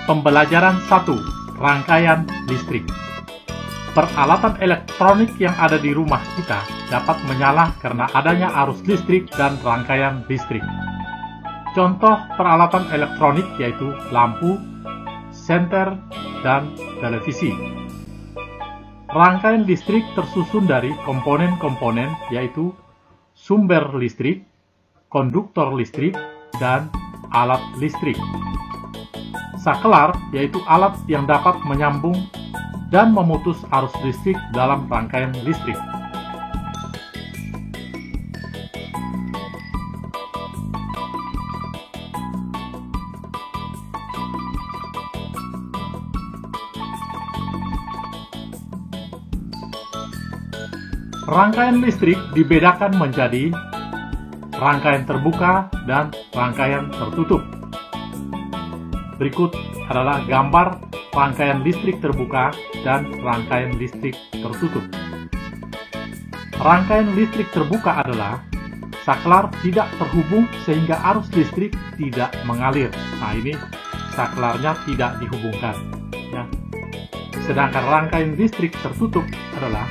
Pembelajaran 1. Rangkaian listrik. Peralatan elektronik yang ada di rumah kita dapat menyala karena adanya arus listrik dan rangkaian listrik. Contoh peralatan elektronik yaitu lampu, senter, dan televisi. Rangkaian listrik tersusun dari komponen-komponen yaitu sumber listrik, konduktor listrik, dan alat listrik. Saklar yaitu alat yang dapat menyambung dan memutus arus listrik dalam rangkaian listrik. Rangkaian listrik dibedakan menjadi rangkaian terbuka dan rangkaian tertutup. Berikut adalah gambar rangkaian listrik terbuka dan rangkaian listrik tertutup. Rangkaian listrik terbuka adalah saklar tidak terhubung sehingga arus listrik tidak mengalir. Nah, ini saklarnya tidak dihubungkan. Ya. Sedangkan rangkaian listrik tertutup adalah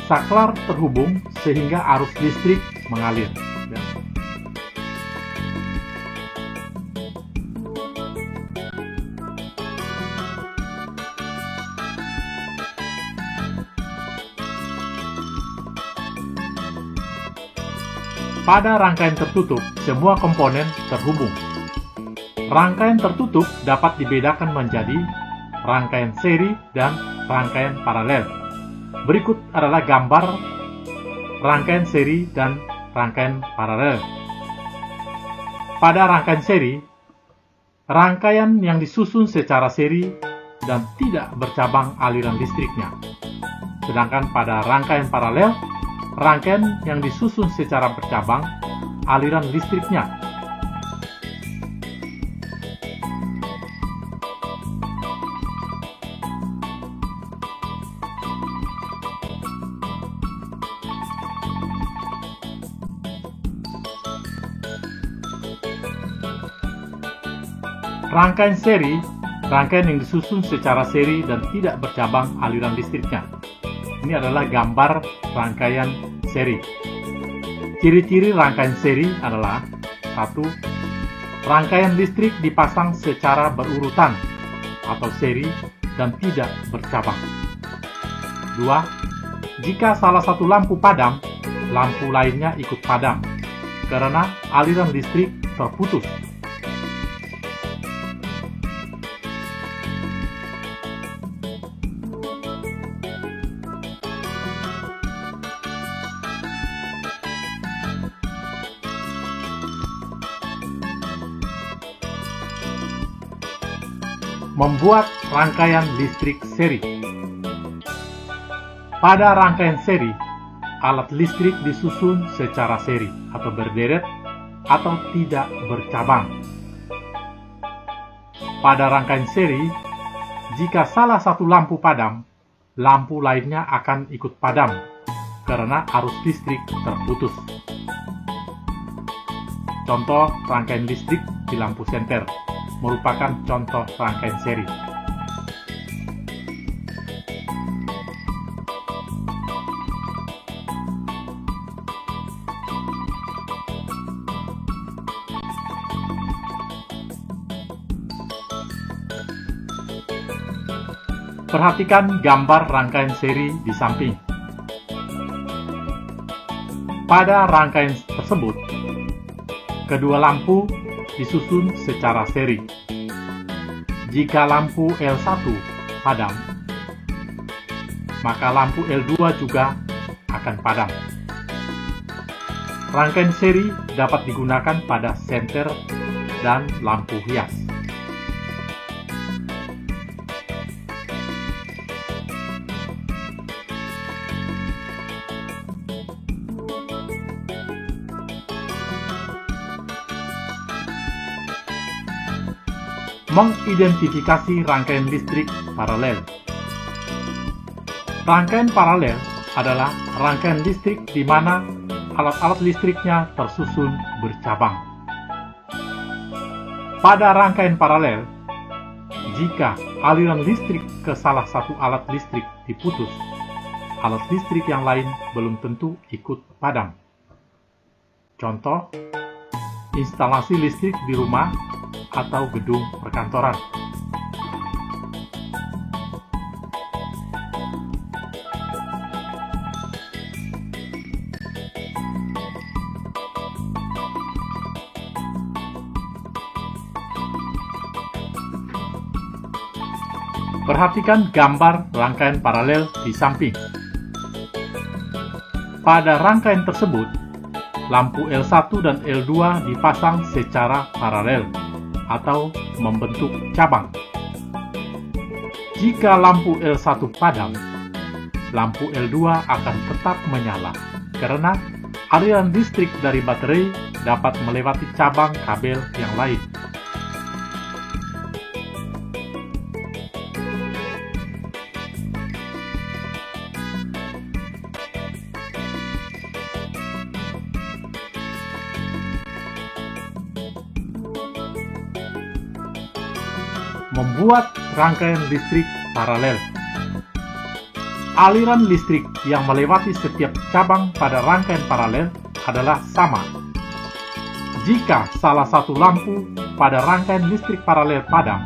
saklar terhubung sehingga arus listrik mengalir. Ya. Pada rangkaian tertutup, semua komponen terhubung. Rangkaian tertutup dapat dibedakan menjadi rangkaian seri dan rangkaian paralel. Berikut adalah gambar rangkaian seri dan rangkaian paralel. Pada rangkaian seri, rangkaian yang disusun secara seri dan tidak bercabang aliran listriknya. Sedangkan pada rangkaian paralel, rangkaian yang disusun secara bercabang aliran listriknya. Rangkaian seri, rangkaian yang disusun secara seri dan tidak bercabang aliran listriknya. Ini adalah gambar rangkaian seri. Ciri-ciri rangkaian seri adalah 1. Rangkaian listrik dipasang secara berurutan atau seri dan tidak bercabang. 2. Jika salah satu lampu padam, lampu lainnya ikut padam karena aliran listrik terputus. Membuat rangkaian listrik seri. Pada rangkaian seri, alat listrik disusun secara seri atau berderet atau tidak bercabang. Pada rangkaian seri, jika salah satu lampu padam, lampu lainnya akan ikut padam karena arus listrik terputus. Contoh rangkaian listrik di lampu senter merupakan contoh rangkaian seri. Perhatikan gambar rangkaian seri di samping. Pada rangkaian tersebut, kedua lampu disusun secara seri. Jika lampu L1 padam, maka lampu L2 juga akan padam. Rangkaian seri dapat digunakan pada senter dan lampu hias. Mengidentifikasi rangkaian listrik paralel. Rangkaian paralel adalah rangkaian listrik di mana alat-alat listriknya tersusun bercabang. Pada rangkaian paralel, Jika aliran listrik ke salah satu alat listrik diputus, alat listrik yang lain belum tentu ikut padam. Contoh, instalasi listrik di rumah atau gedung perkantoran. Perhatikan gambar rangkaian paralel di samping. Pada rangkaian tersebut, lampu L1 dan L2 dipasang secara paralel atau membentuk cabang. Jika lampu L1 padam, lampu L2 akan tetap menyala karena aliran listrik dari baterai dapat melewati cabang kabel yang lain. Membuat rangkaian listrik paralel. Aliran listrik yang melewati setiap cabang pada rangkaian paralel adalah sama. Jika salah satu lampu pada rangkaian listrik paralel padam,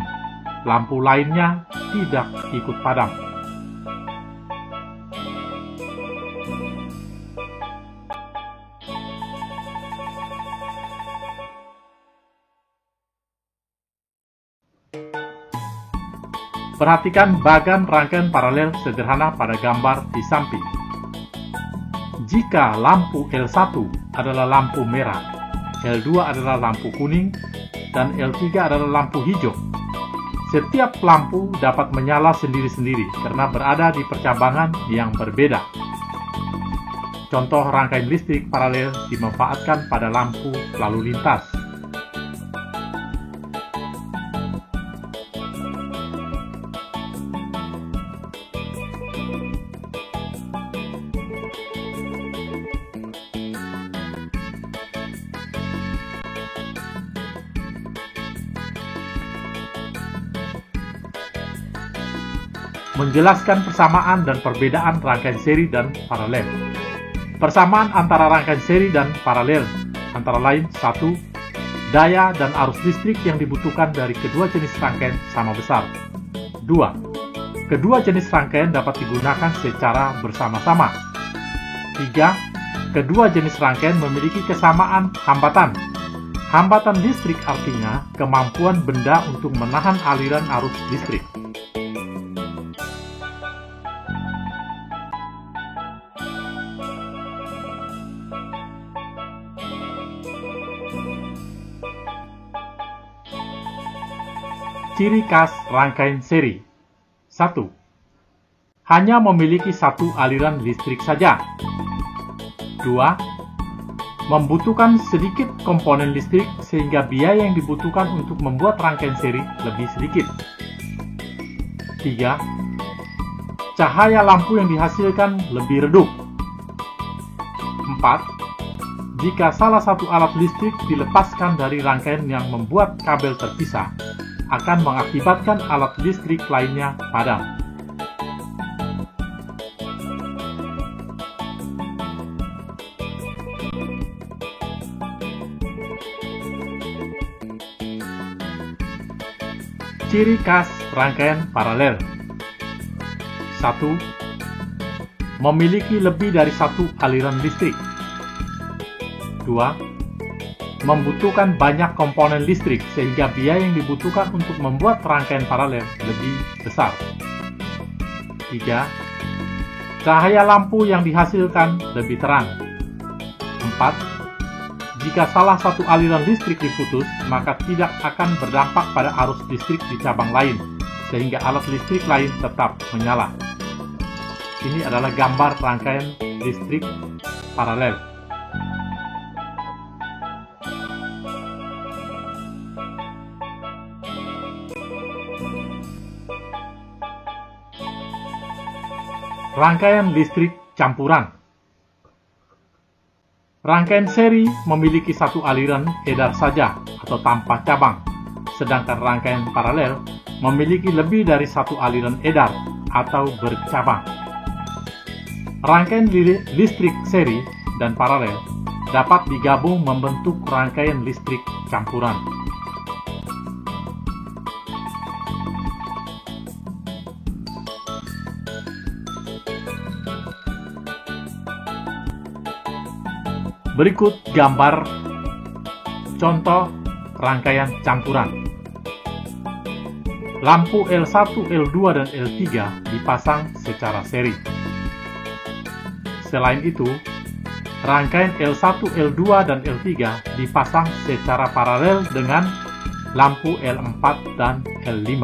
lampu lainnya tidak ikut padam. Perhatikan bagan rangkaian paralel sederhana pada gambar di samping. Jika lampu L1 adalah lampu merah, L2 adalah lampu kuning, dan L3 adalah lampu hijau, setiap lampu dapat menyala sendiri-sendiri karena berada di percabangan yang berbeda. Contoh rangkaian listrik paralel dimanfaatkan pada lampu lalu lintas. Menjelaskan persamaan dan perbedaan rangkaian seri dan paralel. Persamaan antara rangkaian seri dan paralel antara lain: 1. Daya dan arus listrik yang dibutuhkan dari kedua jenis rangkaian sama besar. 2. Kedua jenis rangkaian dapat digunakan secara bersama-sama. 3. Kedua jenis rangkaian memiliki kesamaan hambatan. Hambatan listrik artinya kemampuan benda untuk menahan aliran arus listrik. Ciri khas rangkaian seri. 1. Hanya memiliki satu aliran listrik saja. 2. Membutuhkan sedikit komponen listrik sehingga biaya yang dibutuhkan untuk membuat rangkaian seri lebih sedikit. 3. Cahaya lampu yang dihasilkan lebih redup. 4. Jika salah satu alat listrik dilepaskan dari rangkaian yang membuat kabel terpisah, akan mengakibatkan alat listrik lainnya padam. Ciri khas rangkaian paralel. 1. Memiliki lebih dari satu aliran listrik. 2. Membutuhkan banyak komponen listrik sehingga biaya yang dibutuhkan untuk membuat rangkaian paralel lebih besar. 3. Cahaya lampu yang dihasilkan lebih terang. 4. Jika salah satu aliran listrik diputus, maka tidak akan berdampak pada arus listrik di cabang lain, sehingga alat listrik lain tetap menyala. Ini adalah gambar rangkaian listrik paralel. Rangkaian listrik campuran. Rangkaian seri memiliki satu aliran edar saja atau tanpa cabang, sedangkan rangkaian paralel memiliki lebih dari satu aliran edar atau bercabang. Rangkaian listrik seri dan paralel dapat digabung membentuk rangkaian listrik campuran. Berikut gambar contoh rangkaian campuran. Lampu L1, L2, dan L3 dipasang secara seri. Selain itu, rangkaian L1, L2, dan L3 dipasang secara paralel dengan lampu L4 dan L5.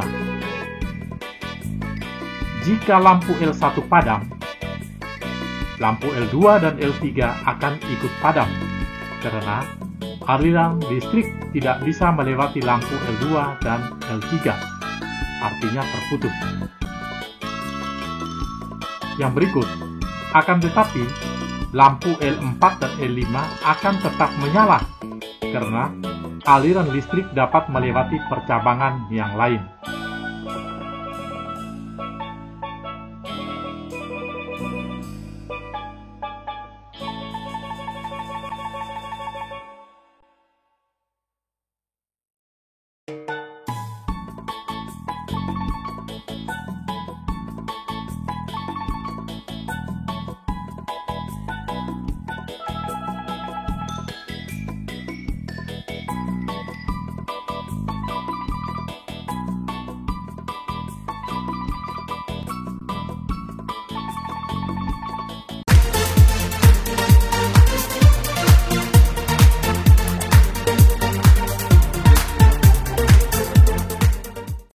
Jika lampu L1 padam, lampu L2 dan L3 akan ikut padam karena aliran listrik tidak bisa melewati lampu L2 dan L3, artinya terputus. Yang berikut, akan tetapi lampu L4 dan L5 akan tetap menyala karena aliran listrik dapat melewati percabangan yang lain.